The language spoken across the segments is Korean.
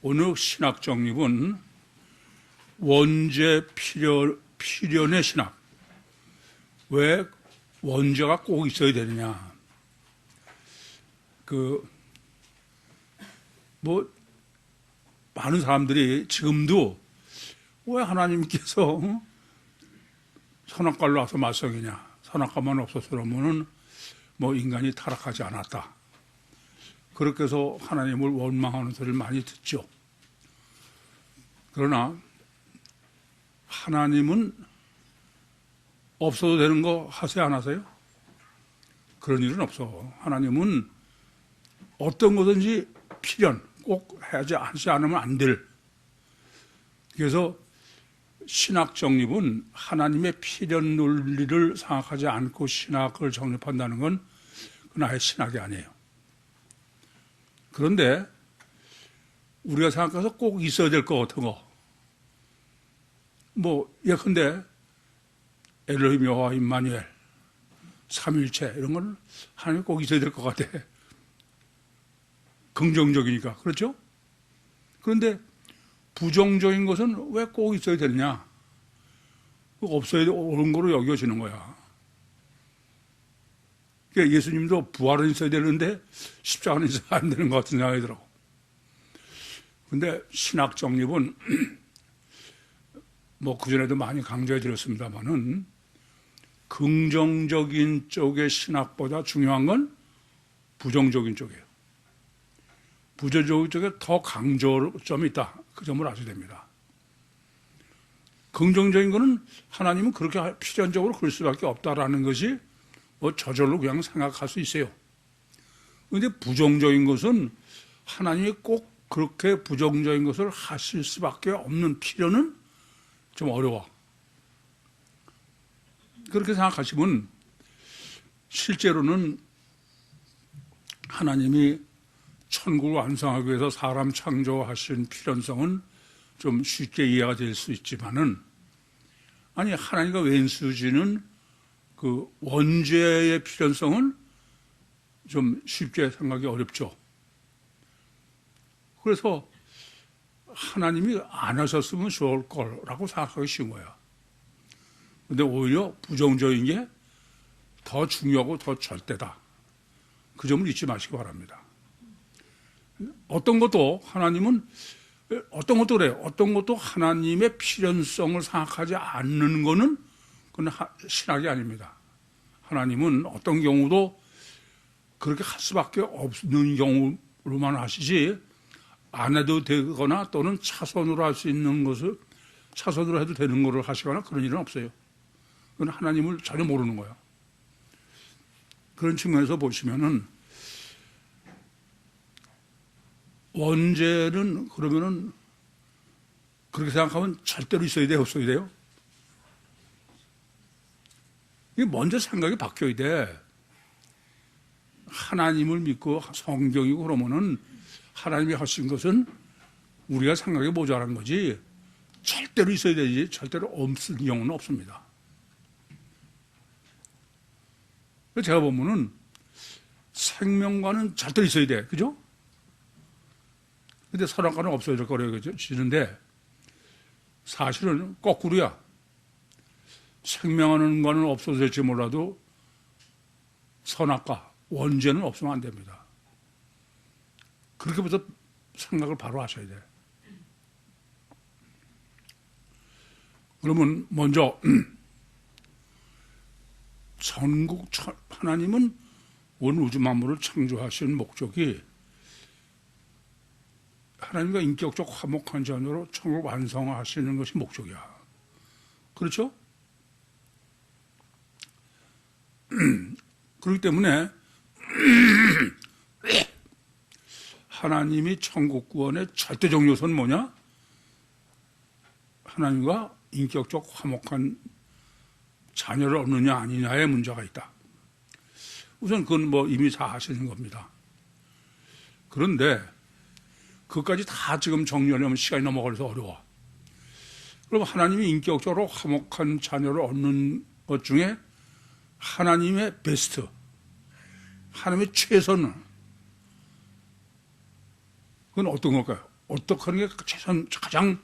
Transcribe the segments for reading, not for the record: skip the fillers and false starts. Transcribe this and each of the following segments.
오늘 신학 정립은 원죄 필연의 신학. 왜 원죄가 꼭 있어야 되느냐. 많은 사람들이 지금도 왜 하나님께서 선악과를 놔서 말썽이냐. 선악과만 없어서 그러면은 인간이 타락하지 않았다. 그렇게 해서 하나님을 원망하는 소리를 많이 듣죠. 그러나 하나님은 없어도 되는 거 하세요, 안 하세요? 그런 일은 없어. 하나님은 어떤 거든지 필연, 꼭 하지 않으면 안 될. 그래서 신학 정립은 하나님의 필연 논리를 생각하지 않고 신학을 정립한다는 건 그건 아예 신학이 아니에요. 그런데 우리가 생각해서 꼭 있어야 될 것 같은 거. 예컨대 엘로힘 여호와 임마누엘, 삼일체 이런 건 하나님 꼭 있어야 될 것 같아. 긍정적이니까. 그렇죠? 그런데 부정적인 것은 왜 꼭 있어야 되느냐? 없어야 옳은 거로 여겨지는 거야. 그러니까 예수님도 부활은 있어야 되는데 십자가는 있어야 안 되는 것 같은 생각이 들어. 근데 신학 정립은 그전에도 많이 강조해 드렸습니다만은 긍정적인 쪽의 신학보다 중요한 건 부정적인 쪽이에요. 부정적인 쪽에 더 강조점이 있다. 그 점을 아셔야 됩니다. 긍정적인 거는 하나님은 그렇게 필연적으로 그럴 수밖에 없다라는 것이 저절로 그냥 생각할 수 있어요. 그런데 부정적인 것은 하나님이 꼭 그렇게 부정적인 것을 하실 수밖에 없는 필연은 좀 어려워. 그렇게 생각하시면 실제로는 하나님이 천국을 완성하기 위해서 사람 창조하신 필연성은 좀 쉽게 이해가 될 수 있지만은, 아니, 하나님과 왼수지는 그 원죄의 필연성은 좀 쉽게 생각이 어렵죠. 그래서 하나님이 안 하셨으면 좋을 거라고 생각하기 쉬운 거야. 근데 오히려 부정적인 게 더 중요하고 더 절대다. 그 점을 잊지 마시기 바랍니다. 어떤 것도 그래요. 어떤 것도 하나님의 필연성을 생각하지 않는 거는 그건 신학이 아닙니다. 하나님은 어떤 경우도 그렇게 할 수밖에 없는 경우로만 하시지, 안 해도 되거나 또는 차선으로 할 수 있는 것을 차선으로 해도 되는 것을 하시거나 그런 일은 없어요. 그건 하나님을 전혀 모르는 거예요. 그런 측면에서 보시면은 원죄는 그러면은 그렇게 생각하면 절대로 있어야 돼요, 없어야 돼요? 이게 먼저 생각이 바뀌어야 돼. 하나님을 믿고 성경이고 그러면은 하나님이 하신 것은 우리가 생각이 모자란 거지 절대로 있어야 되지 절대로 없을 경우는 없습니다. 제가 보면은 생명과는 절대로 있어야 돼. 그죠? 근데 선악과는 없어야 될 거라고 지는데 사실은 거꾸로야. 생명하는 거는 없어도 될지 몰라도 선악과, 원죄는 없으면 안 됩니다. 그렇게부터 생각을 바로 하셔야 돼. 그러면 먼저 하나님은 온 우주 만물을 창조하신 목적이 하나님과 인격적 화목한 자녀로 천국을 완성하시는 것이 목적이야. 그렇죠? 그렇기 때문에 하나님이 천국 구원의 절대적 요소는 뭐냐? 하나님과 인격적 화목한 자녀를 얻느냐 아니냐의 문제가 있다. 우선 그건 이미 다 아시는 겁니다. 그런데 그것까지 다 지금 정리하려면 시간이 넘어가서 어려워. 그럼 하나님이 인격적으로 화목한 자녀를 얻는 것 중에 하나님의 베스트, 하나님의 최선은 그건 어떤 걸까요? 어떻게 하는 게 가장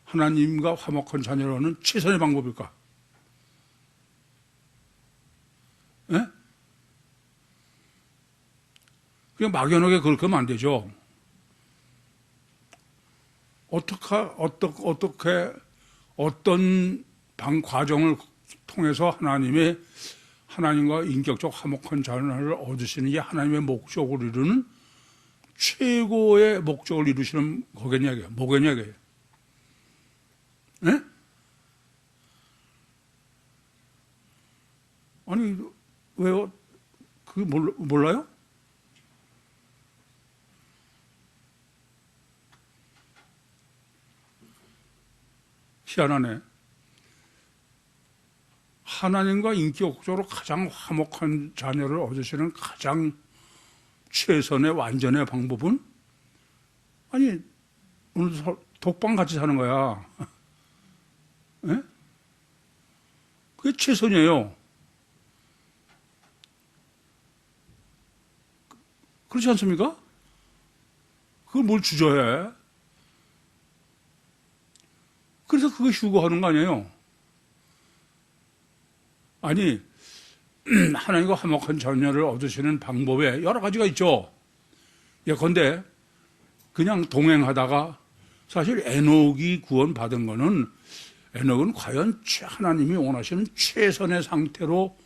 하나님과 화목한 자녀로는 최선의 방법일까? 예? 그냥 막연하게 그렇게 하면 안 되죠. 어떤 과정을 통해서 하나님과 인격적 화목한 자녀를 얻으시는 게 하나님의 목적을 이루는 최고의 목적을 이루시는 거겠냐, 뭐겠냐, 예? 아니, 왜요? 그게 몰라요? 희한하네. 하나님과 인격적으로 가장 화목한 자녀를 얻으시는 가장 최선의 완전의 방법은, 아니, 오늘 독방 같이 사는 거야. 예? 그게 최선이에요. 그렇지 않습니까? 그걸 뭘 주저해? 그래서 그거 휴거하는 거 아니에요? 아니, 하나님과 화목한 자녀를 얻으시는 방법에 여러 가지가 있죠. 예컨대 그냥 동행하다가 사실 에녹이 구원받은 거는, 에녹은 과연 하나님이 원하시는 최선의 상태로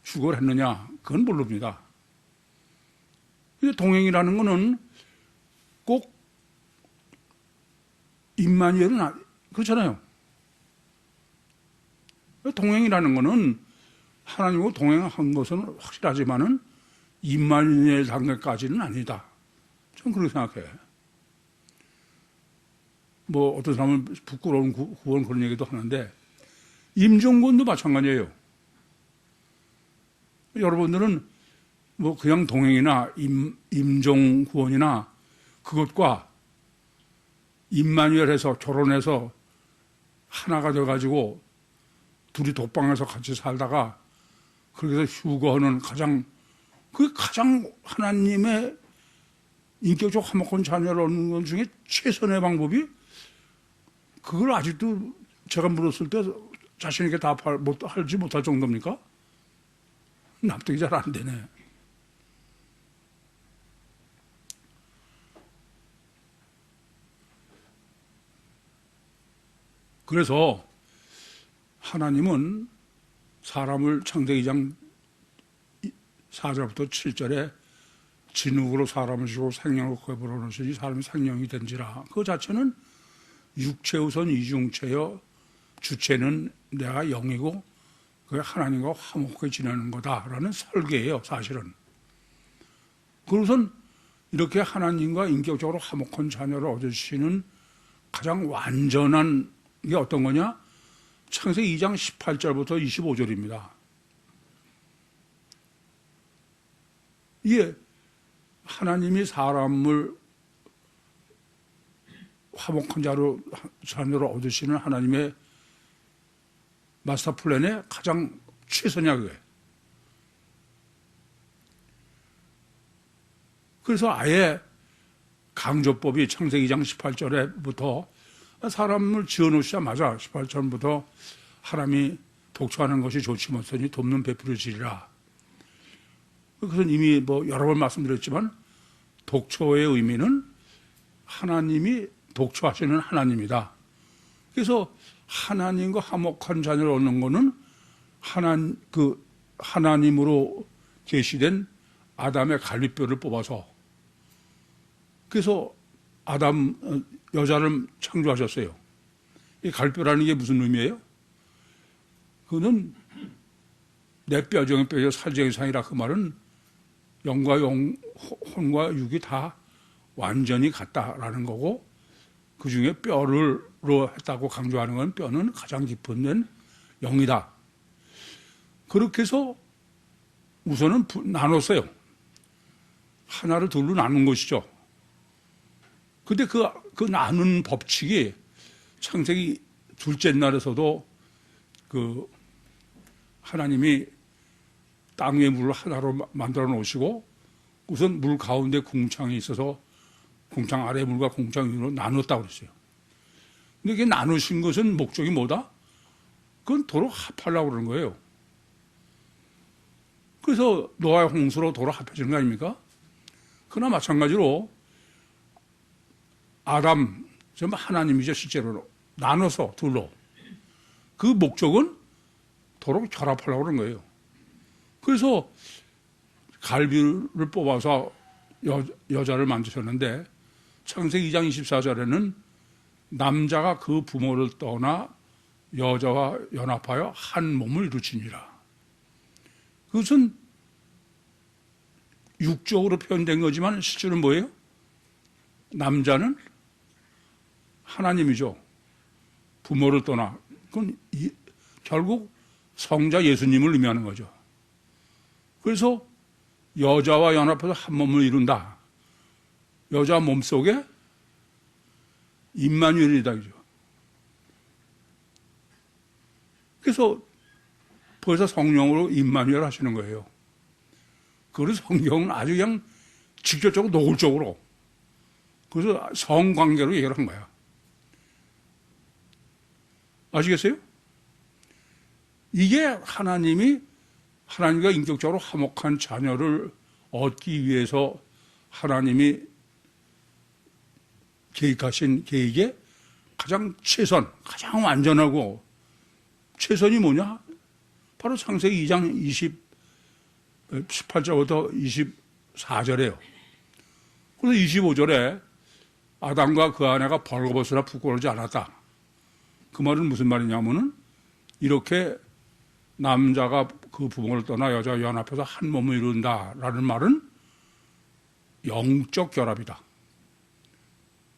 휴거를 했느냐, 그건 모릅니다. 동행이라는 거는 꼭 임마누엘은 그렇잖아요. 동행이라는 거는 하나님과 동행한 것은 확실하지만은 임마누엘 단계까지는 아니다. 저는 그렇게 생각해. 뭐 어떤 사람은 부끄러운 구원 그런 얘기도 하는데, 임종군도 마찬가지예요. 여러분들은 뭐 그냥 동행이나 임종 구원이나 그것과 임마누엘해서 결혼해서 하나가 돼가지고 둘이 독방에서 같이 살다가 그렇게 해서 휴거하는 그게 가장 하나님의 인격적 화목한 자녀를 얻는 것 중에 최선의 방법이, 그걸 아직도 제가 물었을 때 자신있게 답하지 못할 정도입니까? 납득이 잘 안 되네. 그래서 하나님은 사람을 창세기 2장 4절부터 7절에 진흙으로 사람을 주고 생명을 거부로 놓으시니 사람이 생명이 된지라. 그 자체는 육체 우선 이중체여 주체는 내가 영이고 그게 하나님과 화목하게 지내는 거다라는 설계예요, 사실은. 그것은 이렇게 하나님과 인격적으로 화목한 자녀를 얻으시는 가장 완전한 게 어떤 거냐? 창세기 2장 18절부터 25절입니다. 이게 하나님이 사람을 화목한 자녀로 얻으시는 하나님의 마스터 플랜의 가장 최선이야, 그게. 그래서 아예 강조법이 창세기 2장 18절에부터 사람을 지어놓으시자마자 18절부터 하나님이 독초하는 것이 좋지 못하니 돕는 베풀어지리라. 그것은 이미 뭐 여러 번 말씀드렸지만 독초의 의미는 하나님이 독초하시는 하나님이다. 그래서 하나님과 화목한 자녀를 얻는 것은 하나님으로 계시된 아담의 갈비뼈를 뽑아서, 그래서 여자를 창조하셨어요. 이 갈비뼈라는 게 무슨 의미예요? 그거는 내 뼈 중에 뼈여 살 중에 살이라. 그 말은 영과 혼과 육이 다 완전히 같다라는 거고, 그 중에 뼈로 했다고 강조하는 건 뼈는 가장 깊은 데는 영이다. 그렇게 해서 우선은 나눴어요. 하나를 둘로 나눈 것이죠. 근데 그 나눈 법칙이 창세기 둘째 날에서도 하나님이 땅 위에 물을 하나로 만들어 놓으시고, 우선 물 가운데 궁창이 있어서 궁창 아래 물과 궁창 위로 나눴다고 그랬어요. 근데 이게 나누신 것은 목적이 뭐다? 그건 도로 합하려고 그러는 거예요. 그래서 노아의 홍수로 도로 합해지는 거 아닙니까? 그러나 마찬가지로 아담, 전부 하나님이죠, 실제로. 나눠서 둘로. 그 목적은 도로 결합하려고 그러는 거예요. 그래서 갈비를 뽑아서 여자를 만드셨는데 창세기 2장 24절에는 남자가 그 부모를 떠나 여자와 연합하여 한 몸을 이루치니라. 그것은 육적으로 표현된 거지만 실제로는 뭐예요? 남자는 하나님이죠. 부모를 떠나. 그건 결국 성자 예수님을 의미하는 거죠. 그래서 여자와 연합해서 한 몸을 이룬다. 여자 몸속에 임마누엘이다. 그래서 벌써 성령으로 임마누엘 하시는 거예요. 그래서 성경은 아주 그냥 직접적으로 노골적으로 그래서 성관계로 얘기를 한 거야. 아시겠어요? 이게 하나님과 인격적으로 화목한 자녀를 얻기 위해서 하나님이 계획하신 계획의 가장 최선, 가장 완전하고 최선이 뭐냐? 바로 창세기 2장 18절부터 24절이에요. 그래서 25절에 아담과 그 아내가 벌거벗으나 부끄러워하지 않았다. 그 말은 무슨 말이냐면은 이렇게 남자가 그 부모를 떠나 여자와 연합해서 한 몸을 이룬다라는 말은 영적 결합이다.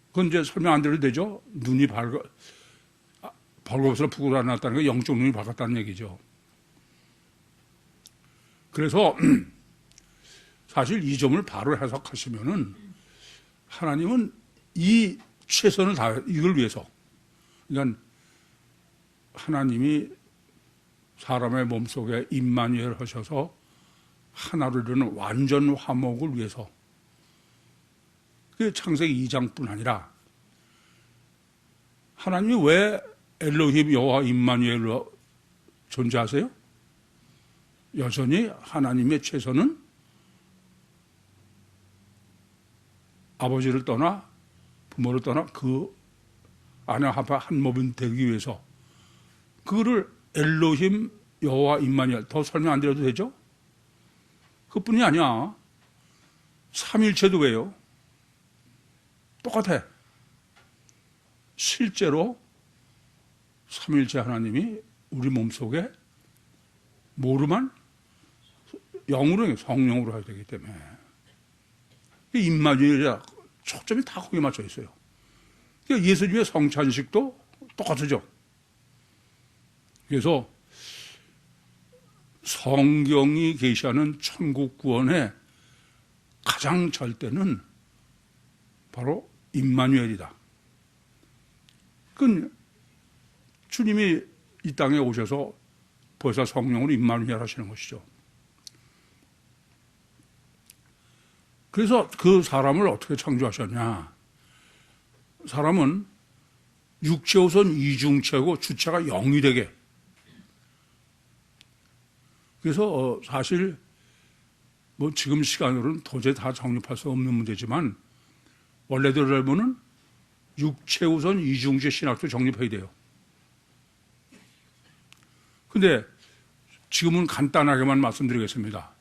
그건 이제 설명 안 드려도 되죠. 눈이 벌거벗으나 부끄러워하지 않았다는 게 영적 눈이 밝았다는 얘기죠. 그래서 사실 이 점을 바로 해석하시면은 하나님은 이 최선을 다해 이걸 위해서, 그러니까 하나님이 사람의 몸속에 임마누엘 하셔서 하나로 이루는 완전 화목을 위해서, 그게 창세기 2장뿐 아니라 하나님이 왜 엘로힘 여호와 임마누엘로 존재하세요? 여전히 하나님의 최선은 아버지를 떠나 부모를 떠나 그 아내와 한 몸이 되기 위해서, 그거를 엘로힘 여호와 임마누엘, 더 설명 안 드려도 되죠? 그뿐이 아니야. 삼일체도 왜요? 똑같아. 실제로 삼일체 하나님이 우리 몸속에 모르만 영으로, 성령으로 해야 되기 때문에 임마누엘이라 초점이 다 거기에 맞춰 있어요. 그러니까 예수님의 성찬식도 똑같죠. 그래서 성경이 계시하는 천국 구원의 가장 절대는 바로 임마누엘이다. 그건 주님이 이 땅에 오셔서 벌써 성령으로 임마누엘 하시는 것이죠. 그래서 그 사람을 어떻게 창조하셨냐? 사람은 육체 우선 이중체고 주체가 영이 되게. 그래서 사실 뭐 지금 시간으로는 도저히 다 정립할 수 없는 문제지만 원래대로라면은 육체 우선 이중체 신학도 정립해야 돼요. 근데 지금은 간단하게만 말씀드리겠습니다.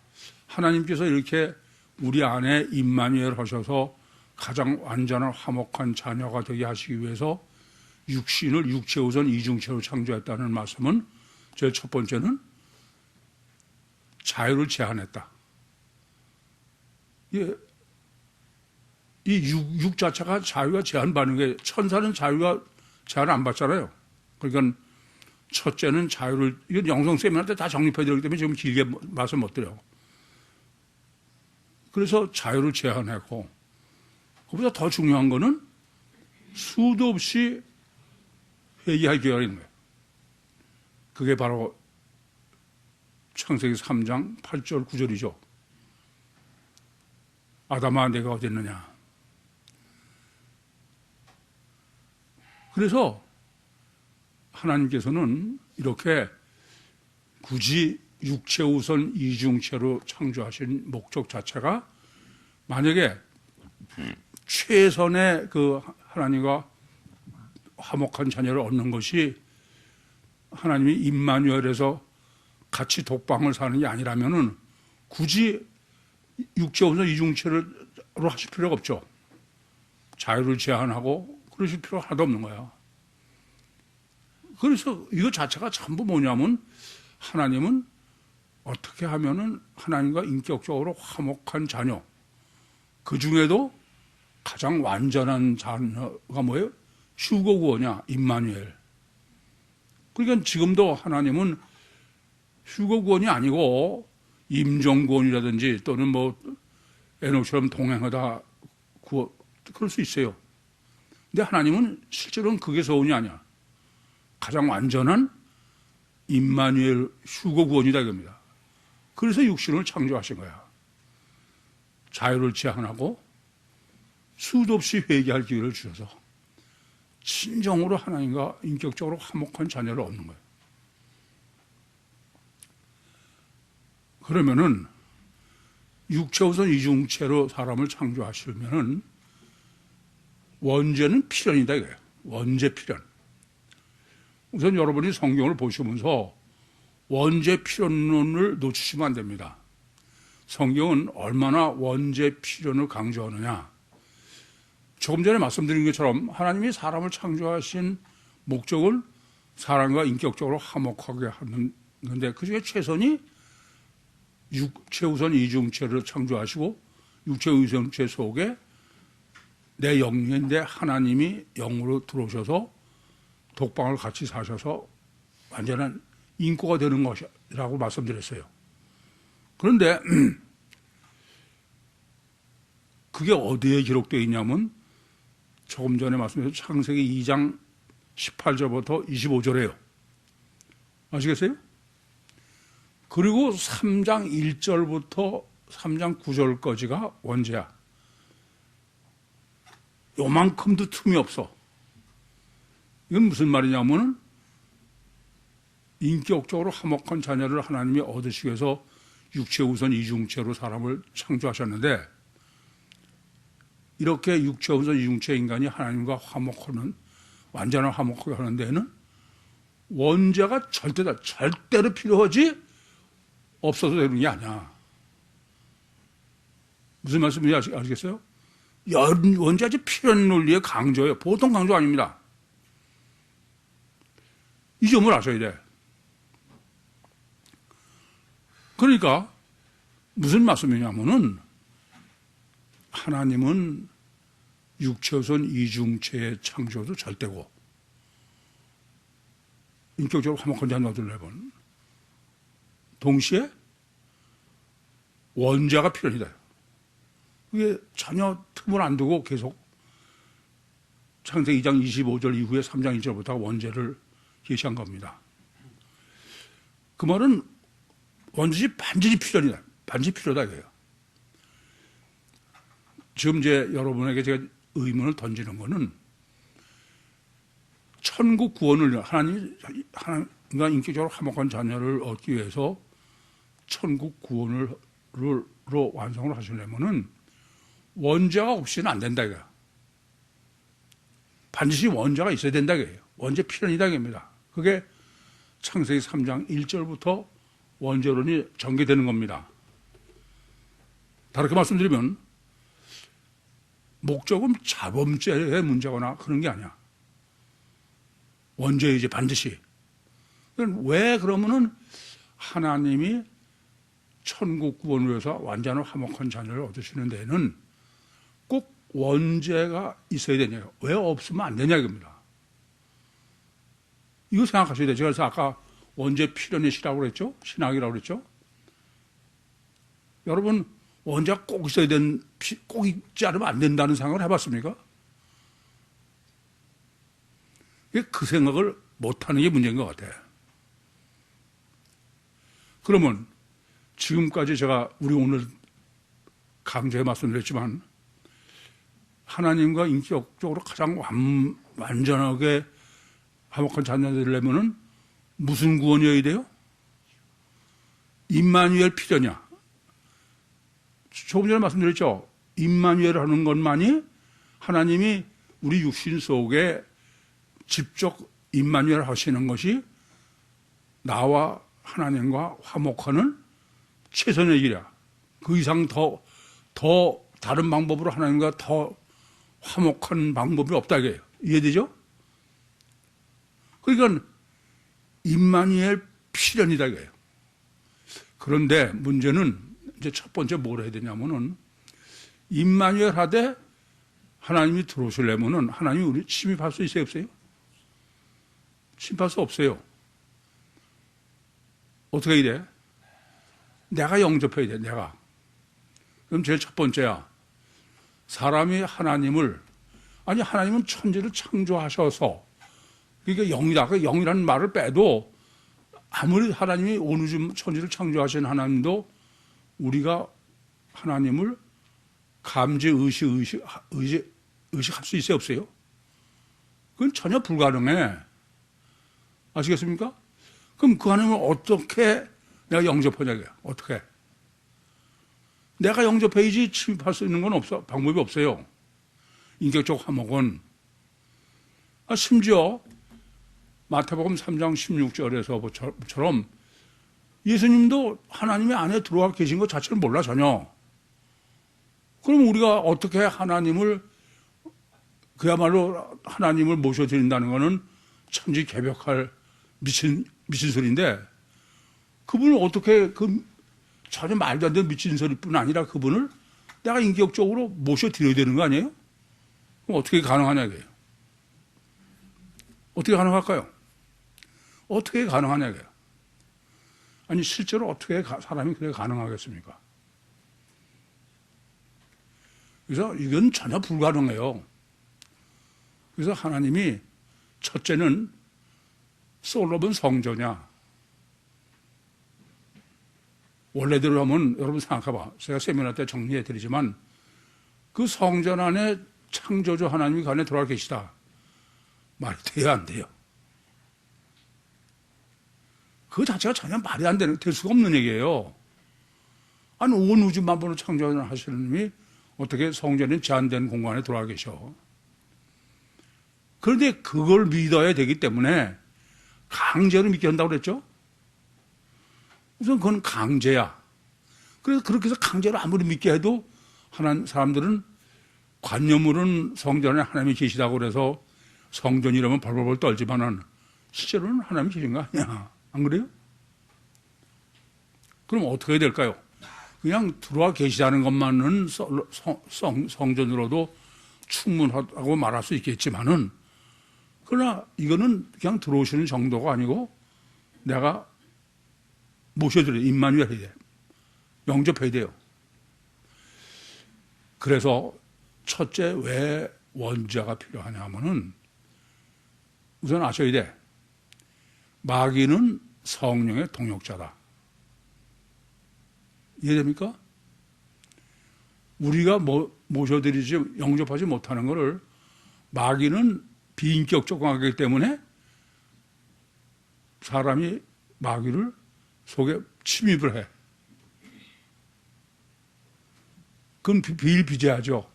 하나님께서 이렇게 우리 안에 임마누엘 하셔서 가장 완전한 화목한 자녀가 되게 하시기 위해서 육신을 육체 우선 이중체로 창조했다는 말씀은 제 첫 번째는 자유를 제한했다. 이 육 자체가 자유가 제한받는 게, 천사는 자유가 제한 안 받잖아요. 그러니까 첫째는 자유를, 이건 영성 세미나한테 다 정립해야 되기 때문에 지금 길게 말씀 못 드려요. 그래서 자유를 제한했고, 그보다 더 중요한 거는 수도 없이 회개할 기회가 있는 거예요. 그게 바로 창세기 3장 8절 9절이죠. 아담아 내가 어디 있느냐. 그래서 하나님께서는 이렇게 굳이 육체 우선 이중체로 창조하신 목적 자체가 만약에 최선의 그 하나님과 화목한 자녀를 얻는 것이 하나님이 임마누엘에서 같이 독방을 사는 게 아니라면은 굳이 육체 우선 이중체로 하실 필요가 없죠. 자유를 제한하고 그러실 필요가 하나도 없는 거야. 그래서 이거 자체가 전부 뭐냐면 하나님은 어떻게 하면은 하나님과 인격적으로 화목한 자녀, 그 중에도 가장 완전한 자녀가 뭐예요? 휴거구원이야, 임마누엘. 그러니까 지금도 하나님은 휴거구원이 아니고 임종구원이라든지 또는 뭐 에녹처럼 동행하다 구원, 그럴 수 있어요. 근데 하나님은 실제로는 그게 소원이 아니야. 가장 완전한 임마누엘 휴거구원이다 이겁니다. 그래서 육신을 창조하신 거야. 자유를 제한하고 수도 없이 회개할 기회를 주셔서 진정으로 하나님과 인격적으로 화목한 자녀를 얻는 거예요. 그러면은 육체 우선 이중체로 사람을 창조하시면은 원죄는 필연이다 이거예요. 원죄 필연. 우선 여러분이 성경을 보시면서 원죄 필연론을 놓치시면 안 됩니다. 성경은 얼마나 원죄 필연을 강조하느냐. 조금 전에 말씀드린 것처럼 하나님이 사람을 창조하신 목적을 사람과 인격적으로 화목하게 하는 건데 그중에 최선이 육체 우선 이중체를 창조하시고 육체 우선체 속에 내 영인데 하나님이 영으로 들어오셔서 독방을 같이 사셔서 완전한 인고가 되는 것이라고 말씀드렸어요. 그런데 그게 어디에 기록되어 있냐면 조금 전에 말씀드린 창세기 2장 18절부터 25절이에요. 아시겠어요? 그리고 3장 1절부터 3장 9절까지가 원죄야. 요만큼도 틈이 없어. 이건 무슨 말이냐면은 인격적으로 화목한 자녀를 하나님이 얻으시기 위해서 육체 우선 이중체로 사람을 창조하셨는데 이렇게 육체 우선 이중체 인간이 하나님과 화목하는 완전한 화목하게 하는 데에는 원죄가 절대로 필요하지 없어도 되는 게 아니야. 무슨 말씀인지 아시겠어요? 원죄 아주 필연 논리의 강조예요. 보통 강조 아닙니다. 이 점을 아셔야 돼. 그러니까 무슨 말씀이냐면은 하나님은 육체우선 이중체의 창조도 절대고 인격적으로 화목한 자녀들 내본 동시에 원죄가 필연이다. 그게 전혀 틈을 안 두고 계속 창세기 2장 25절 이후에 3장 1절부터 원죄를 계시한 겁니다. 그 말은 원죄지 반드시 필연이다. 반드시 필요하다 이거예요. 지금 이제 여러분에게 제가 의문을 던지는 거는 천국 구원을 하나님과 인격적으로 화목한 자녀를 얻기 위해서 천국 구원으로 완성을 하시려면은 원죄가 없이는 안 된다 이거야. 반드시 원죄가 있어야 된다 이거예요. 원죄 필연이다 이겁니다. 그게 창세기 3장 1절부터 원죄론이 전개되는 겁니다. 다르게 말씀드리면 목적은 자범죄의 문제거나 그런 게 아니야. 원죄이지 반드시. 왜 그러면은 하나님이 천국 구원을 위해서 완전한 화목한 자녀를 얻으시는 데에는 꼭 원죄가 있어야 되냐요. 왜 없으면 안 되냐 이겁니다. 이거 생각하셔야 돼요. 제가 아까 원죄 필연의 시라고 그랬죠? 신학이라고 그랬죠? 여러분 원죄가 꼭 있어야 꼭 있지 않으면 안 된다는 생각을 해봤습니까? 그 생각을 못하는 게 문제인 것 같아요. 그러면 지금까지 제가 우리 오늘 강좌에 말씀드렸지만 하나님과 인격적으로 가장 완전하게 화목한 자녀가 되려면은 무슨 구원이어야 돼요? 임마누엘 필요냐? 조금 전에 말씀드렸죠. 임마누엘 하는 것만이 하나님이 우리 육신 속에 직접 임마누엘 하시는 것이 나와 하나님과 화목하는 최선의 길이야. 그 이상 더 다른 방법으로 하나님과 더 화목한 방법이 없다 이게요. 이해되죠? 그러니까 임마누엘 필연이다 이거예요. 그런데 문제는 이제 첫 번째 뭘 해야 되냐면은 임마누엘 하되 하나님이 들어오시려면은 하나님이 우리 침입할 수 있어요, 없어요? 침입할 수 없어요. 어떻게 해야 돼? 내가 영접해야 돼, 내가. 그럼 제일 첫 번째야. 사람이 하나님은 천지를 창조하셔서, 그러니까 영이다. 그 영이라는 말을 빼도 아무리 하나님이 온 우주 천지를 창조하신 하나님도 우리가 하나님을 감지, 의식할 수 있어요, 없어요? 그건 전혀 불가능해. 아시겠습니까? 그럼 그 하나님을 어떻게 내가 영접하냐고요? 어떻게? 내가 영접해야지 침입할 수 있는 건 없어. 방법이 없어요. 인격적 화목은. 심지어 마태복음 3장 16절에서처럼 예수님도 하나님의 안에 들어와 계신 것 자체를 몰라 전혀. 그럼 우리가 어떻게 하나님을 그야말로 하나님을 모셔드린다는 것은 천지개벽할 미친 소리인데 그분을 어떻게 전혀 말도 안 되는 미친 소리뿐 아니라 그분을 내가 인격적으로 모셔드려야 되는 거 아니에요? 그럼 어떻게 가능하냐 이게요. 어떻게 가능할까요? 어떻게 가능하냐 이게요. 아니 실제로 어떻게 사람이 그렇게 가능하겠습니까? 그래서 이건 전혀 불가능해요. 그래서 하나님이 첫째는 솔로몬 성전이야. 원래대로 하면 여러분 생각해봐. 제가 세미나 때 정리해 드리지만 그 성전 안에 창조주 하나님이 그 안에 들어와 계시다. 말이 돼요, 안 돼요? 그 자체가 전혀 말이 안 될 수가 없는 얘기예요. 아니, 온 우주 만물을 창조하시는 분이 어떻게 성전에 제한된 공간에 들어와 계셔. 그런데 그걸 믿어야 되기 때문에 강제로 믿게 한다고 그랬죠? 우선 그건 강제야. 그래서 그렇게 해서 강제로 아무리 믿게 해도 사람들은 관념으로는 성전에 하나님이 계시다고 그래서 성전이라면 벌벌벌 떨지만은 실제로는 하나님이 계신 거 아니야. 안 그래요? 그럼 어떻게 해야 될까요? 그냥 들어와 계시다는 것만은 성전으로도 충분하다고 말할 수 있겠지만은 그러나 이거는 그냥 들어오시는 정도가 아니고 내가 모셔드려요. 임마누엘 해야 돼. 영접해야 돼요. 그래서 첫째 왜 원자가 필요하냐 하면은 우선 아셔야 돼. 마귀는 성령의 동역자다. 이해됩니까? 우리가 모셔드리지 영접하지 못하는 것을 마귀는 비인격적 관계이기 때문에 사람이 마귀를 속에 침입을 해. 그건 비일비재하죠.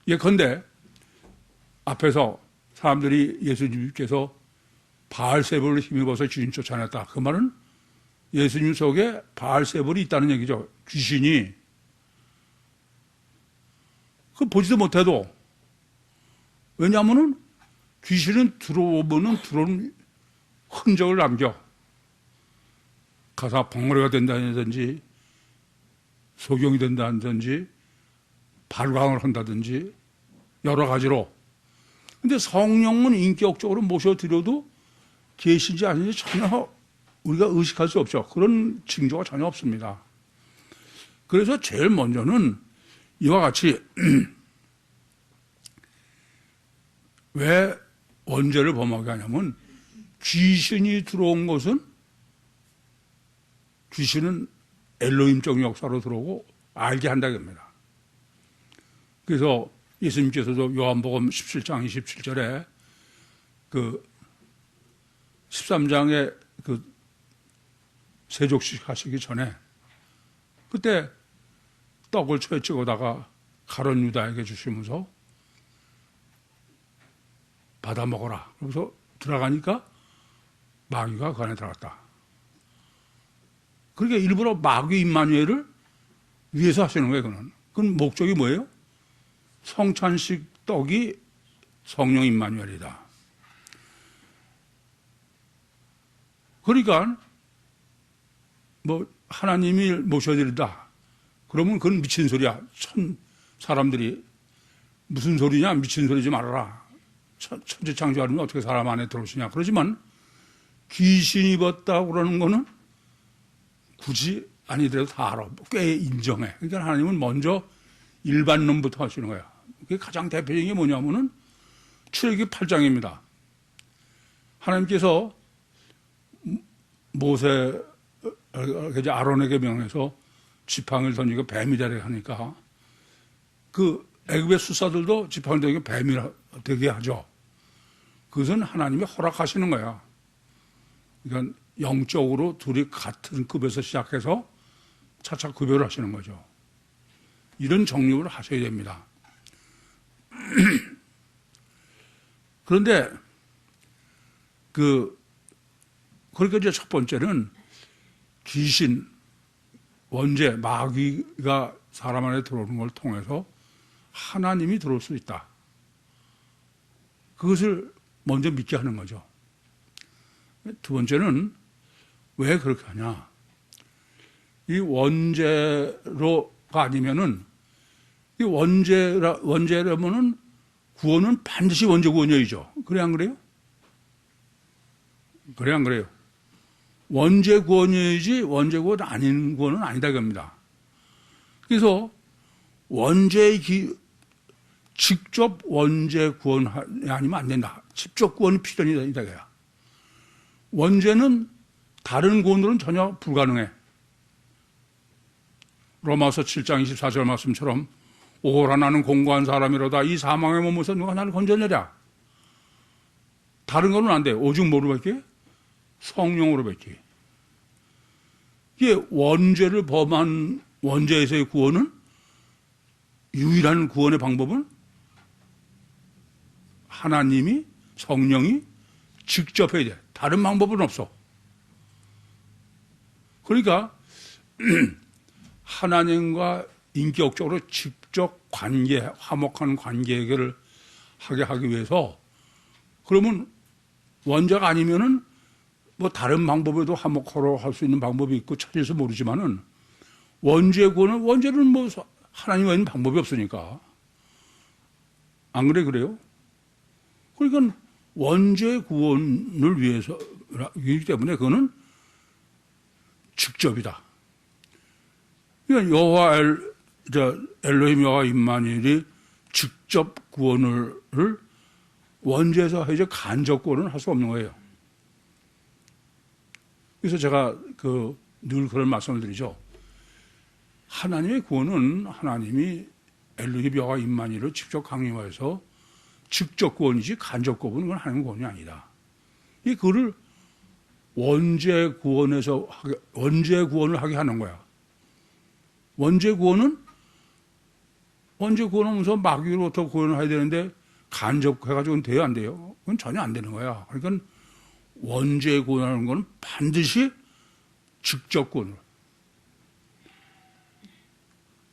예컨대 앞에서 사람들이 예수님께서 바알세볼을 힘입어서 귀신 쫓아냈다. 그 말은 예수님 속에 바알세볼이 있다는 얘기죠. 귀신이. 그 보지도 못해도. 왜냐하면은 귀신은 들어오는 흔적을 남겨. 가서 벙어리가 된다든지, 소경이 된다든지, 발광을 한다든지, 여러 가지로. 근데 성령은 인격적으로 모셔드려도 계신지 아닌지 전혀 우리가 의식할 수 없죠. 그런 징조가 전혀 없습니다. 그래서 제일 먼저는 이와 같이 왜 원죄를 범하게 하냐면 귀신이 들어온 것은 귀신은 엘로힘적 역사로 들어오고 알게 한다고 합니다. 그래서 예수님께서도 요한복음 17장 27절에 그 13장에 그 세족식 하시기 전에 그때 떡을 초에 찍어다가 가룟 유다에게 주시면서 받아 먹어라. 그래서 들어가니까 마귀가 그 안에 들어갔다. 그러니까 일부러 마귀 임마누엘을 위해서 하시는 거예요. 그건 목적이 뭐예요? 성찬식 떡이 성령 임마누엘이다. 그러니까 뭐 하나님이 모셔드리다. 그러면 그건 미친 소리야. 사람들이 무슨 소리냐? 미친 소리지 말아라. 천지창조하려면 어떻게 사람 안에 들어오시냐. 그러지만 귀신 입었다고 그러는 거는 굳이 아니더라도 다 알아. 꽤 인정해. 그러니까 하나님은 먼저 일반론부터 하시는 거야. 그게 가장 대표적인 게 뭐냐면은 출애굽기 8장입니다. 하나님께서 모세, 아론에게 명해서 지팡이를 던지고 뱀이 되게 하니까 그 애굽의 수사들도 지팡이를 던지고 뱀이 되게 하죠. 그것은 하나님이 허락하시는 거야. 그러니까 영적으로 둘이 같은 급에서 시작해서 차차 구별을 하시는 거죠. 이런 정립을 하셔야 됩니다. 그런데 그러니까 이제 첫 번째는 귀신, 원죄, 마귀가 사람 안에 들어오는 걸 통해서 하나님이 들어올 수 있다. 그것을 먼저 믿게 하는 거죠. 두 번째는 왜 그렇게 하냐. 이 원죄로가 아니면은 이 원죄라면은 구원은 반드시 원죄 구원이죠. 그래 안 그래요? 그래 안 그래요? 원죄 구원이지 원죄 구원 아닌 구원은 아니다 겁니다. 그래서 직접 원죄 구원이 아니면 안 된다. 직접 구원이 필연이다 이거야. 원죄는 다른 구원으로는 전혀 불가능해. 로마서 7장 24절 말씀처럼 오호라 나는 공고한 사람이로다. 이 사망의 몸에서 누가 나를 건져내랴. 다른 거는 안 돼. 오직 뭐로 밖에? 성령으로 밖에. 이게 원죄를 범한 원죄에서의 구원은 유일한 구원의 방법은 하나님이 성령이 직접 해야 돼. 다른 방법은 없어. 그러니까 하나님과 인격적으로 직접 화목한 관계 해결을 하게 하기 위해서 그러면 원죄가 아니면은 뭐 다른 방법에도 화목하러 할 수 있는 방법이 있고 찾아서 모르지만은 원죄 구원은 원죄는 뭐 하나님 외에는 방법이 없으니까 안 그래요? 그러니까 원죄 구원을 위해서이기 때문에 그거는 직접이다. 그러니까 엘로힘 여호와 임마누엘이 직접 구원을 원죄에서 해서 간접 구원을 할 수 없는 거예요. 그래서 제가 늘 그런 말씀을 드리죠. 하나님의 구원은 하나님이 엘로힘 여호와 임마누엘을 직접 강림하여서 직접 구원이지 간접 구원은 그건 하나님의 구원이 아니다. 그거를 원죄 구원을 하게 하는 거야. 원죄 구원은 무슨 마귀로부터 구원을 해야 되는데 간접해가지고는 돼요, 안 돼요? 그건 전혀 안 되는 거야. 그러니까 원죄 구원하는 건 반드시 직접 구원을.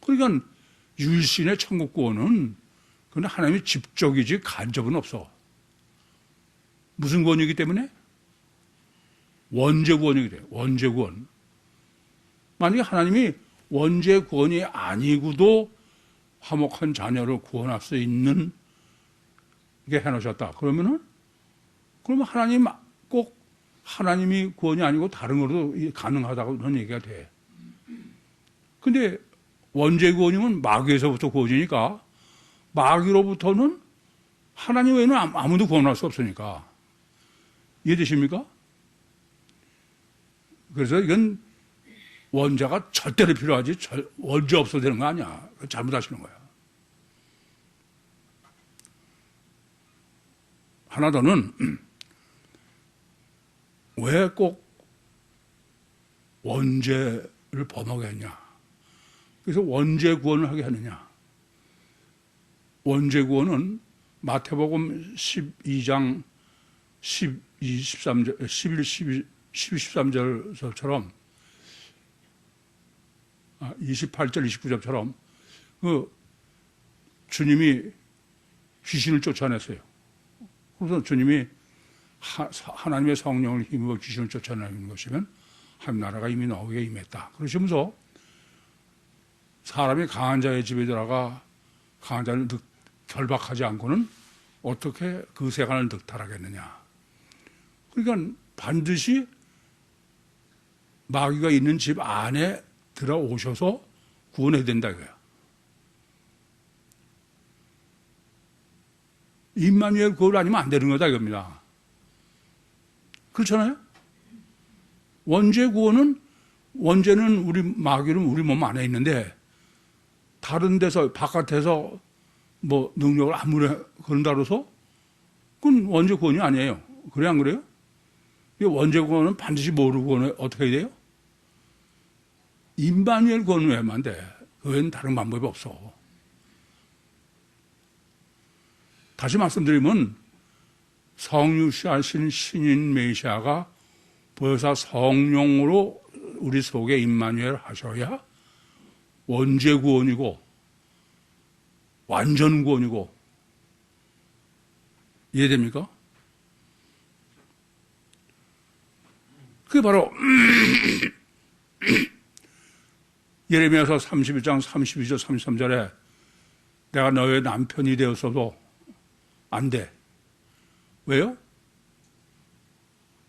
그러니까 율신의 천국 구원은 그건 하나님의 직접이지 간접은 없어. 무슨 구원이기 때문에? 원죄 구원이기 때문에. 원죄 구원. 만약에 하나님이 원죄 구원이 아니고도 화목한 자녀를 구원할 수 있는 게 해놓으셨다. 그러면 꼭 하나님이 구원이 아니고 다른 걸로도 가능하다고 그런 얘기가 돼. 근데 원죄 구원이면 마귀에서부터 구원이니까 마귀로부터는 하나님 외에는 아무도 구원할 수 없으니까. 이해되십니까? 그래서 이건 원죄가 절대로 필요하지 원죄 없어도 되는 거 아니야. 잘못하시는 거야. 하나 더는 왜 꼭 원죄를 범하게 했냐. 그래서 원죄 구원을 하게 하느냐. 원죄 구원은 마태복음 12장 12, 13절, 11, 12, 13절처럼 28절, 29절처럼 그 주님이 귀신을 쫓아냈어요. 그래서 주님이 하나님의 성령을 힘입어 귀신을 쫓아내는 것이면 하나님 나라가 이미 너에게 임했다. 그러시면서 사람이 강한 자의 집에 들어가 강한 자를 결박하지 않고는 어떻게 그 세간을 득탈하겠느냐. 그러니까 반드시 마귀가 있는 집 안에 들어오셔서 구원해야 된다 이거야. 임마누엘 구원 아니면 안 되는 거다 이겁니다. 그렇잖아요? 원죄 구원은 원죄는 우리 마귀는 우리 몸 안에 있는데 다른 데서 바깥에서 뭐 능력을 아무리 그런다 그래서 그건 원죄 구원이 아니에요. 그래 안 그래요? 이 원죄 구원은 반드시 뭐로 구원해 어떻게 해야 돼요? 임마누엘 구원을 하면 안 돼. 그 외에는 다른 방법이 없어. 다시 말씀드리면 성육신하신 신인 메시아가 보혜사 성령으로 우리 속에 임마누엘 하셔야 원죄 구원이고 완전 구원이고 이해됩니까? 그게 바로 예레미야서 31장 32절 33절에 내가 너의 남편이 되었어도 안 돼. 왜요?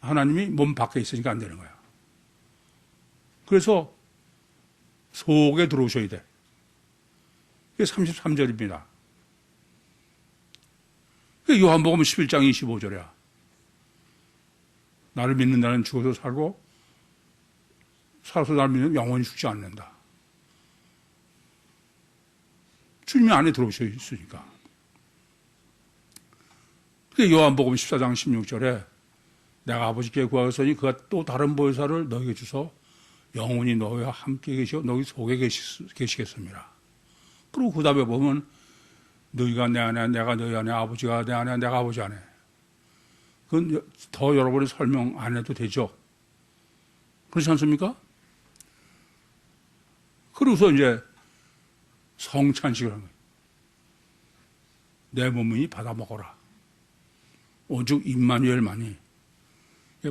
하나님이 몸 밖에 있으니까 안 되는 거야. 그래서 속에 들어오셔야 돼. 그게 33절입니다. 요한복음 11장 25절이야. 나를 믿는 자는 죽어도 살고 살아서 나를 믿는 영원히 죽지 않는다. 주님이 안에 들어오셔 있으니까. 요한복음 14장 16절에 내가 아버지께 구하였으니 그가 또 다른 보혜사를 너에게 주서 영원히 너와 함께 계시고 너희 속에 계시겠습니다. 그리고 그 다음에 보면 너희가 내 안에 내가 너희 안에 아버지가 내 안에 내가 아버지 안에. 그건 더 여러분이 설명 안 해도 되죠. 그렇지 않습니까? 그러고서 이제 성찬식을 하는 거예요. 내 몸이니 받아 먹어라. 오직 임마누엘만이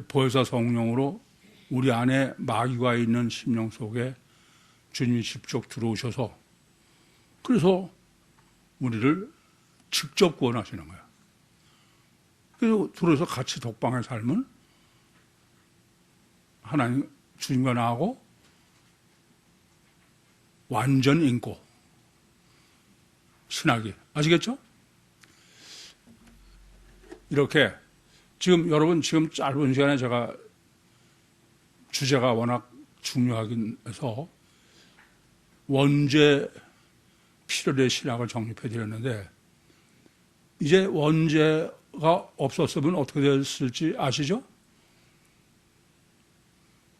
보혜사 성령으로 우리 안에 마귀가 있는 심령 속에 주님이 직접 들어오셔서 그래서 우리를 직접 구원하시는 거야. 그래서 들어서 같이 독방의 삶은 하나님 주님과 나하고 완전 인고 신학이 아시겠죠? 이렇게 지금 여러분 지금 짧은 시간에 제가 주제가 워낙 중요하긴 해서 원죄 필요의 신학을 정립해 드렸는데 이제 원죄가 없었으면 어떻게 됐을지 아시죠?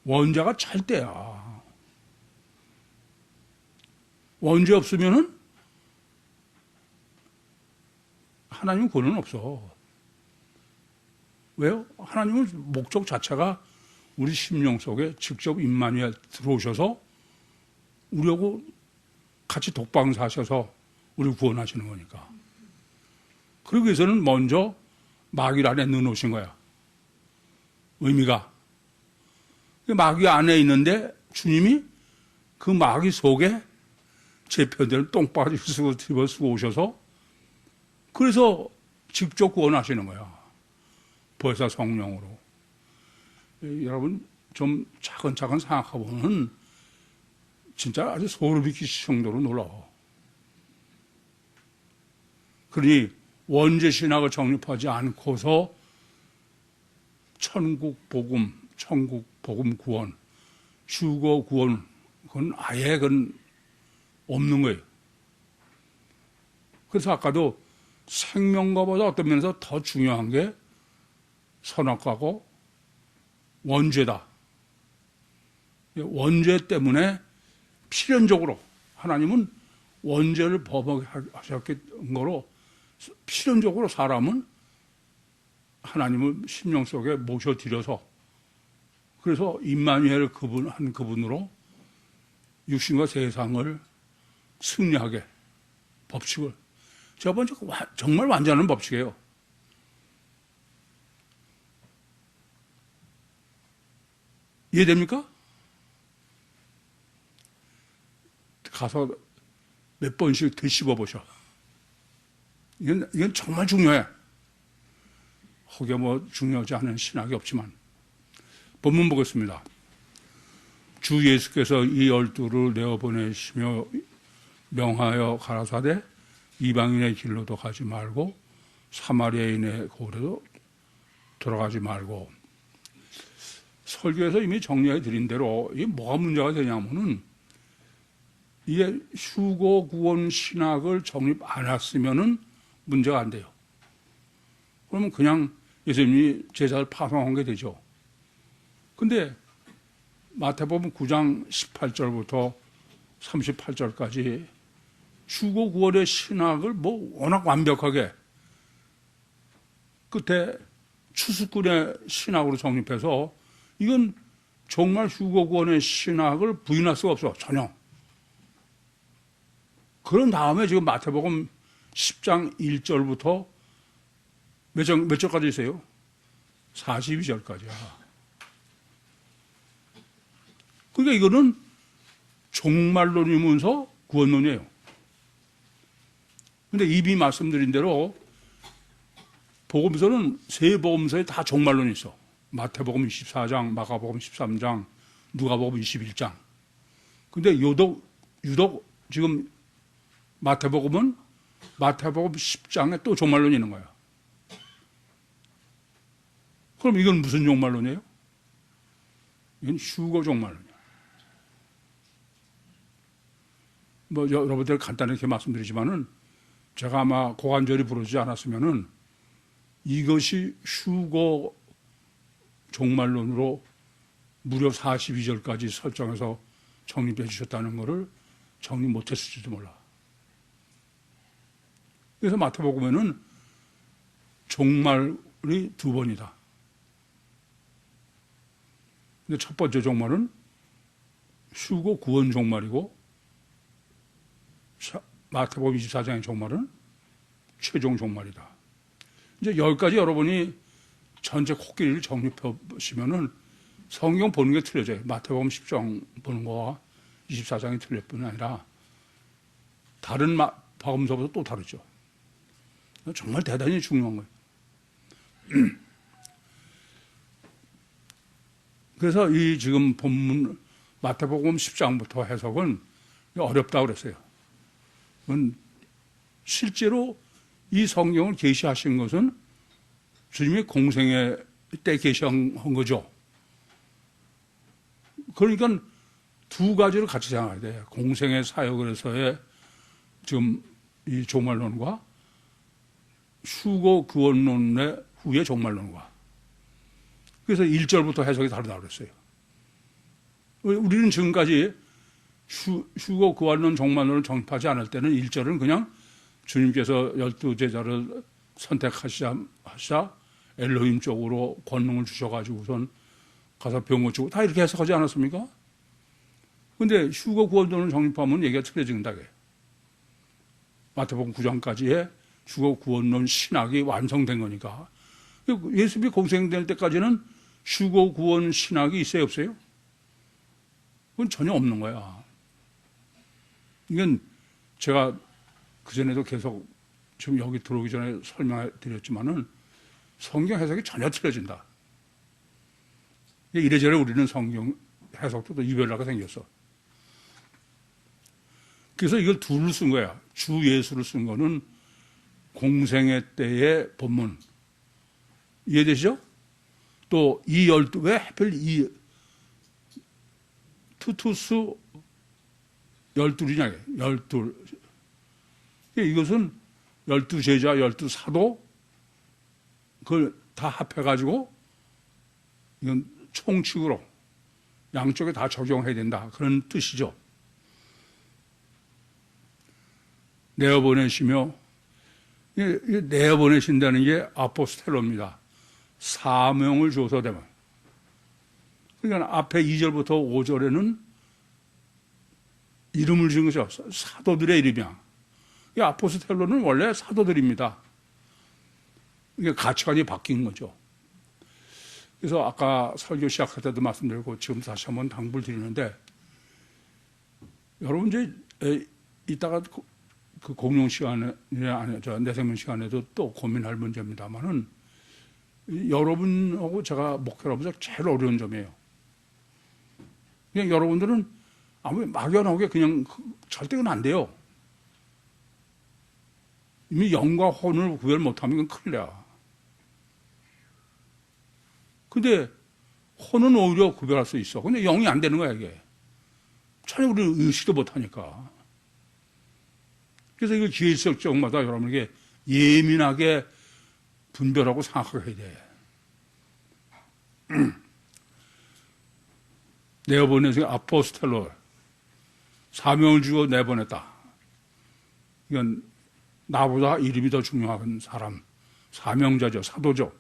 원죄가 찰때야. 원죄 없으면은 하나님 구원은 없어. 왜요? 하나님은 목적 자체가 우리 심령 속에 직접 임마누엘 들어오셔서 우리하고 같이 독방 사셔서 우리 구원하시는 거니까. 그러기 위해서는 먼저 마귀 안에 넣어놓으신 거야. 의미가. 마귀 안에 있는데 주님이 그 마귀 속에 제 편대로 똥바지 쓰고 오셔서 그래서 직접 구원하시는 거야. 보혜사 성령으로. 여러분 좀 차근차근 생각해보면 진짜 아주 소름이 끼칠 정도로 놀라워. 그러니 원죄신학을 정립하지 않고서 천국 복음 구원, 휴거 구원 그건 아예 그건 없는 거예요. 그래서 아까도 생명과보다 어떤 면에서 더 중요한 게 선악과고 원죄다. 원죄 때문에 필연적으로 하나님은 원죄를 범하셨던 거로 필연적으로 사람은 하나님을 심령 속에 모셔드려서 그래서 임마누엘 그분으로 육신과 세상을 승리하게 법칙을 제가 본 정말 완전한 법칙이에요. 이해됩니까? 가서 몇 번씩 되씹어 보셔. 이건 정말 중요해. 혹여 뭐 중요하지 않은 신학이 없지만. 본문 보겠습니다. 주 예수께서 이 12를 내어보내시며 명하여 가라사대 이방인의 길로도 가지 말고 사마리아인의 고래도 들어가지 말고. 설교에서 이미 정리해 드린 대로 이게 뭐가 문제가 되냐면은 이게 휴고 구원 신학을 정립 안 했으면은 문제가 안 돼요. 그러면 그냥 예수님이 제자를 파송한 게 되죠. 근데 마태복음 9장 18절부터 38절까지 휴고 구원의 신학을 뭐 워낙 완벽하게 끝에 추수꾼의 신학으로 정립해서 이건 정말 휴고 구원의 신학을 부인할 수가 없어. 전혀. 그런 다음에 지금 마태복음 10장 1절부터 몇 절까지 있어요? 42절까지야. 그러니까 이거는 종말론이면서 구원론이에요. 근데 이미 말씀드린 대로 복음서는 세 복음서에 다 종말론이 있어. 마태복음 24장, 마가복음 13장, 누가복음 21장. 근데 유독 지금 마태복음 10장에 또 종말론이 있는 거야. 그럼 이건 무슨 종말론이에요? 이건 휴거 종말론이야. 뭐 여러분들 간단하게 말씀드리지만은 제가 아마 고관절이 부러지지 않았으면은 이것이 휴거 종말론으로 무려 42절까지 설정해서 정립해 주셨다는 것을 정립 못했을지도 몰라. 그래서 마태복음에는 종말이 두 번이다. 근데 첫 번째 종말은 휴고 구원 종말이고 마태복음 24장의 종말은 최종 종말이다. 이제 여기까지 여러분이 전체 코끼리를 정립해 보시면은 성경 보는 게 틀려져요. 마태복음 10장 보는 거와 24장이 틀릴 뿐 아니라 다른 복음서보다 또 다르죠. 정말 대단히 중요한 거예요. 그래서 이 지금 본문 마태복음 10장부터 해석은 어렵다고 그랬어요. 실제로 이 성경을 계시하신 것은 주님의 공생애 때 계시한 거죠. 그러니까 두 가지를 같이 생각해야 돼요. 공생애 사역에서의 지금 이 종말론과 휴거 구원론의 후의 종말론과. 그래서 1절부터 해석이 다르다고 그랬어요. 우리는 지금까지 휴거 구원론 종말론을 정립하지 않을 때는 1절은 그냥 주님께서 12제자를 선택하시자 엘로힘 쪽으로 권능을 주셔가지고선 가서 병 고치고 다 이렇게 해석하지 않았습니까? 근데 휴거 구원론을 정립하면 얘기가 틀려진다. 마태복음 9장까지의 휴거 구원론 신학이 완성된 거니까. 예수님이 공생될 때까지는 휴거 구원 신학이 있어요, 없어요? 그건 전혀 없는 거야. 이건 제가 그전에도 계속 지금 여기 들어오기 전에 설명해 드렸지만은 성경 해석이 전혀 틀려진다. 이래저래 우리는 성경 해석도 또 유별나게 생겼어. 그래서 이걸 둘을 쓴 거야. 주 예수를 쓴 거는 공생애 때의 본문. 이해되시죠? 또 이 12, 왜 하필 이 투투수 12이냐, 12. 이것은 열두 제자, 열두 사도, 그걸 다 합해가지고, 이건 총칙으로 양쪽에 다 적용해야 된다. 그런 뜻이죠. 내어보내시며, 내어보내신다는 게 아포스텔로입니다. 사명을 줘서 되면. 그러니까 앞에 2절부터 5절에는 이름을 지은 거죠. 사도들의 이름이야. 이 아포스텔로는 원래 사도들입니다. 이게 가치관이 바뀐 거죠. 그래서 아까 설교 시작할 때도 말씀드리고 지금 다시 한번 당부를 드리는데, 여러분 이제 이따가 그 공용 시간에, 내생명 시간에도 또 고민할 문제입니다만은, 여러분하고 제가 목회를 하면서 제일 어려운 점이에요. 그냥 여러분들은 아무 막연하게 그냥 절대 그건 안 돼요. 이미 영과 혼을 구별 못하면 그건 큰일 나요. 근데 혼은 오히려 구별할 수 있어. 근데 영이 안 되는 거야, 이게. 전혀 우리 의식도 못하니까. 그래서 이거 기회 있을 적마다 여러분에게 예민하게 분별하고 생각해야 돼. 내어보내서 아포스텔로, 사명을 주고 내보냈다. 이건 나보다 이름이 더 중요한 사람, 사명자죠, 사도죠.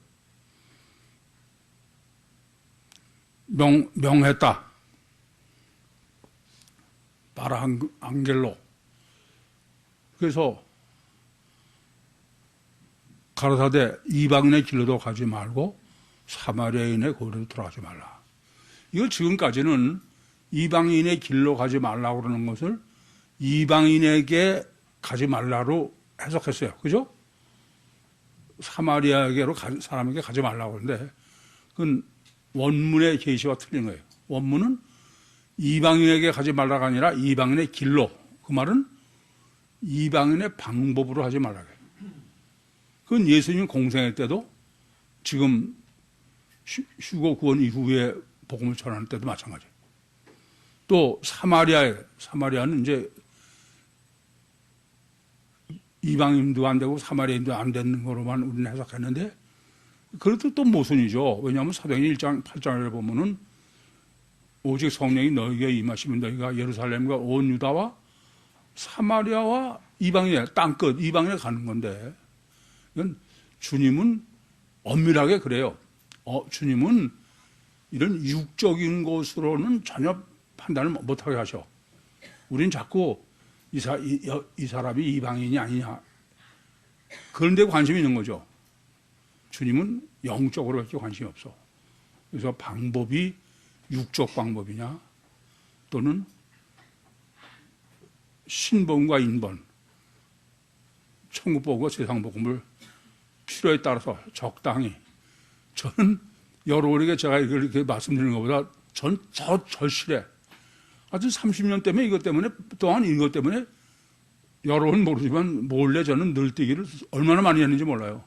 명했다. 바라 안겔로. 그래서 가라사대 이방인의 길로도 가지 말고 사마리아인의 거리로 돌아가지 말라. 이거 지금까지는 이방인의 길로 가지 말라고 그러는 것을 이방인에게 가지 말라로 해석했어요. 그죠? 사마리아에게로 사람에게 가지 말라고 그러는데, 그건 원문의 계시와 틀린 거예요. 원문은 이방인에게 가지 말라가 아니라 이방인의 길로. 그 말은 이방인의 방법으로 하지 말라고 해요. 그건 예수님 공생애 때도, 지금 휴거 구원 이후에 복음을 전하는 때도 마찬가지예요. 또 사마리아는 이제 이방인도 안 되고 사마리아인도 안 되는 거로만 우리는 해석했는데, 그것도 또 모순이죠. 왜냐하면 사도행전 1장 8장을 보면은 오직 성령이 너희에게 임하시면 너희가 예루살렘과 온 유다와 사마리아와 이방인의 땅끝 이방인에 가는 건데, 이건 주님은 엄밀하게 그래요. 주님은 이런 육적인 것으로는 전혀 판단을 못하게 하셔. 우린 자꾸 이 사람이 이방인이 아니냐, 그런 데 관심이 있는 거죠. 주님은 영적으로밖에 관심이 없어. 그래서 방법이 육적 방법이냐, 또는 신본과 인본, 천국복음과 세상복음을 필요에 따라서 적당히, 저는 여러분에게 제가 이렇게 말씀드리는 것보다 전 더 절실해. 하여튼 30년 때문에 이것 때문에, 또한 이것 때문에 여러분 모르지만 몰래 저는 늘뛰기를 얼마나 많이 했는지 몰라요.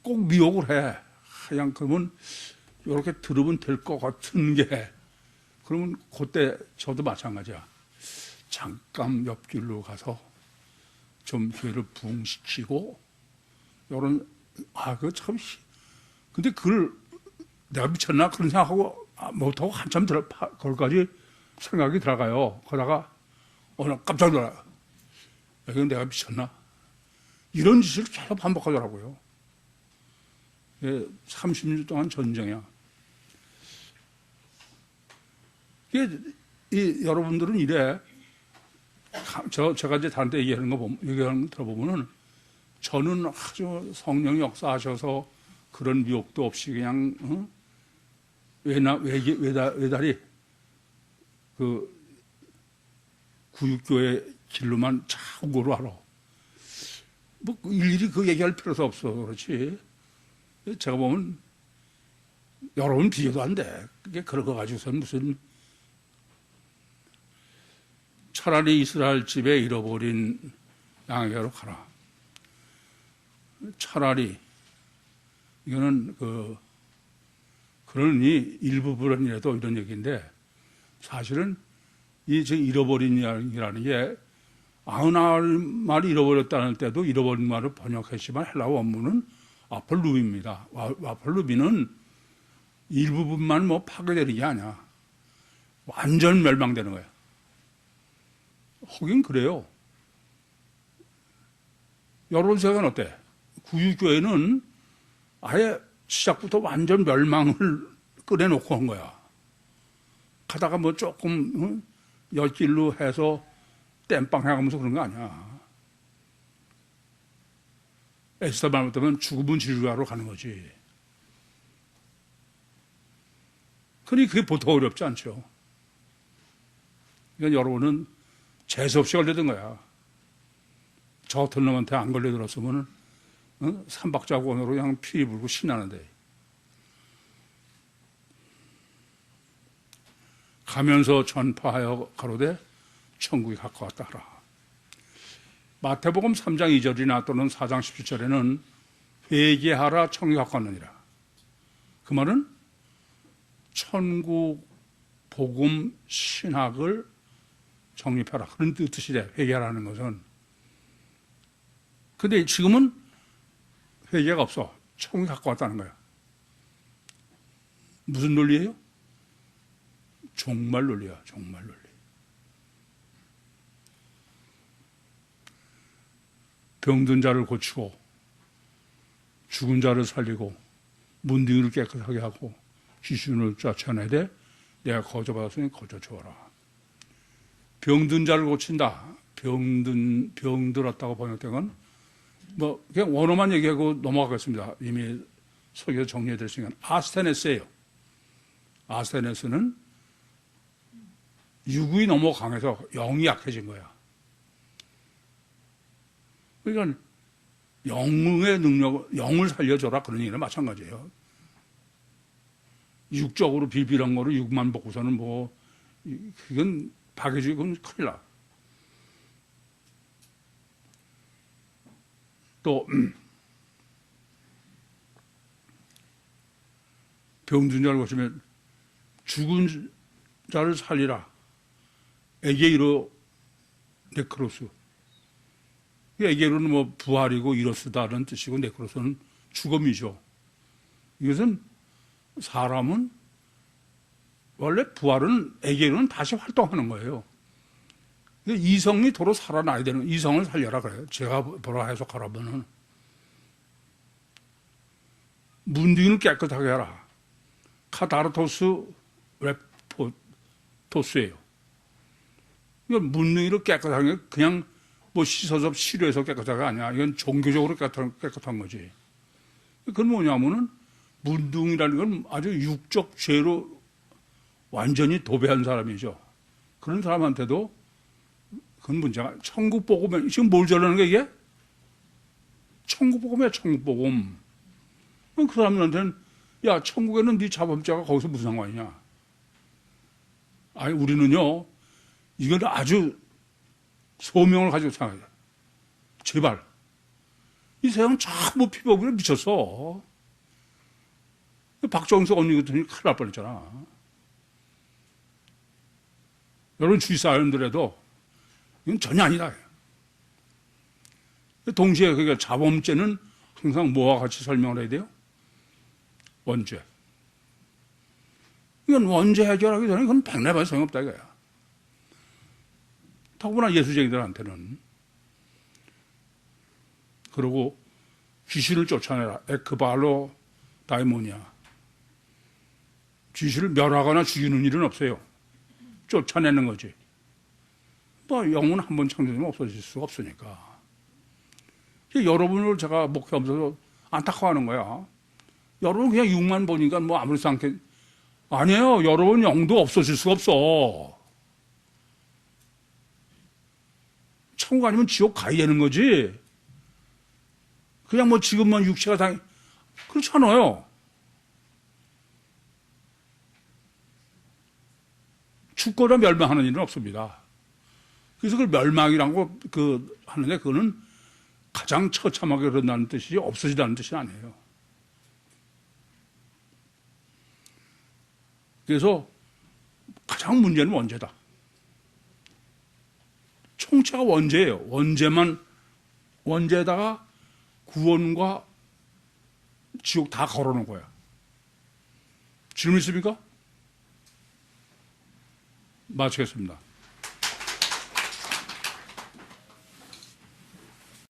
꼭 미혹을 해. 그냥 그러면 이렇게 들으면 될 것 같은 게, 그러면 그때 저도 마찬가지야. 잠깐 옆길로 가서 좀 기회를 부응시키고, 이런, 그거 참, 근데 그걸 내가 미쳤나? 그런 생각하고 못하고 한참 거기까지 생각이 들어가요. 그러다가 오늘 깜짝 놀라요. 이건 내가 미쳤나? 이런 짓을 계속 반복하더라고요. 30년 동안 전쟁이야. 여러분들은 이래, 제가 이제 다른 데 얘기하는 거 들어보면은, 저는 아주 성령이 역사하셔서 그런 미혹도 없이 그냥, 외다리, 구육교의 길로만 자고로 알아. 뭐, 일일이 그 얘기할 필요도 없어. 그렇지. 제가 보면, 여러분 비교도 안 돼. 그게 그런 거 가지고서는 무슨, 차라리 이스라엘 집에 잃어버린 양에게로 가라. 차라리, 이거는 그러니 일부분이라도 이런 얘기인데, 사실은 이 잃어버린 양이라는 게 말을 잃어버렸다는 때도 잃어버린 말을 번역했지만 헬라 원문은 와펄루비입니다. 와펄루비는 일부분만 뭐 파괴되는 게 아니야. 완전 멸망되는 거야. 하긴 그래요. 여러분 생각은 어때? 구유교회는 아예 시작부터 완전 멸망을 꺼내놓고 한 거야. 가다가 뭐 조금 엿길로 해서 땜빵 해가면서 그런 거 아니야. 에스더 말 못하면 죽음은 지루하러 가는 거지. 그러니 그게 보통 어렵지 않죠. 그러니까 여러분은 재수없이 걸려든 거야. 저 같은 놈한테 안 걸려들었으면 삼박자권으로 그냥 피 불고 신나는데. 가면서 전파하여 가로되 천국이 가까웠다 하라. 마태복음 3장 2절이나 또는 4장 17절에는 회개하라 천국이 가까웠느니라. 그 말은 천국 복음 신학을 정립하라. 그런 뜻이래. 회개하라는 것은. 근데 지금은 회개가 없어. 천국이 가까웠다는 거야. 무슨 논리예요? 종말 논리야. 종말 논리. 병든 자를 고치고 죽은 자를 살리고 문둥이를 깨끗하게 하고 귀신을 쫓아내되 내가 거저받았으니 거저 주어라. 병든 자를 고친다. 병들었다고 번역된 건 뭐 그냥 원어만 얘기하고 넘어가겠습니다. 이미 설교 정리해드렸으니까 아스테네스예요. 아스테네스는 육이 너무 강해서 영이 약해진 거야. 그러니까 영의 능력, 영을 살려줘라 그런 얘기는 마찬가지예요. 육적으로 빌빌한 거로 육만 먹고서는 뭐 그건 박해지고 그건 큰일 나. 또 병든 자를 고치면 죽은 자를 살리라. 에게이로 네크로스. 에게이로는 뭐 부활이고 이로스다는 뜻이고 네크로스는 죽음이죠. 이것은 사람은 원래 부활은 에게이로는 다시 활동하는 거예요. 이성이 도로 살아나야 되는, 이성을 살려라 그래요. 제가 보라 해석하라면은 문둥이를 깨끗하게 하라. 카다르토스 랩토스예요. 이건 문둥이를 깨끗하게 게 그냥 뭐 씻어서 치료해서 깨끗하게 아니야. 이건 종교적으로 깨끗한 거지. 그건 뭐냐면은 문둥이라는 건 아주 육적 죄로 완전히 도배한 사람이죠. 그런 사람한테도 그건 문제가, 천국 복음에, 지금 뭘 전하는 거야, 이게? 천국 복음이야, 천국 복음. 그 사람들한테는, 야, 천국에는 네 자범죄가 거기서 무슨 상관이냐? 아니, 우리는요, 이건 아주 소명을 가지고 생각해요. 제발. 이 세상 전부 피법으로 미쳤어. 박정석 언니 같은 큰일 날 뻔했잖아. 여러분 주위 사람들에도 이건 전혀 아니다. 동시에 그게 자범죄는 항상 뭐와 같이 설명을 해야 돼요? 원죄. 이건 원죄 해결하기 전에 그건 백내반 소용없다 이거야. 더구나 예수쟁이들한테는. 그리고 귀신을 쫓아내라. 에크발로 다이모니아. 귀신을 멸하거나 죽이는 일은 없어요. 쫓아내는 거지. 뭐 영은 한 번 창조되면 없어질 수가 없으니까. 여러분을 제가 목회하면서 안타까워하는 거야. 여러분 그냥 육만 보니까 뭐 아무렇지 않게. 아니에요. 여러분 영도 없어질 수가 없어. 천국 아니면 지옥 가야 되는 거지. 그냥 뭐 지금만 육체가 그렇지 않아요. 죽거나 멸망하는 일은 없습니다. 그래서 그걸 멸망이란 거 하는데 그거는 가장 처참하게 그런다는 뜻이지 없어지다는 뜻이 아니에요. 그래서 가장 문제는 원죄다. 총체가 원죄예요. 원죄에다가 구원과 지옥 다 걸어놓은 거야. 질문 있습니까? 마치겠습니다.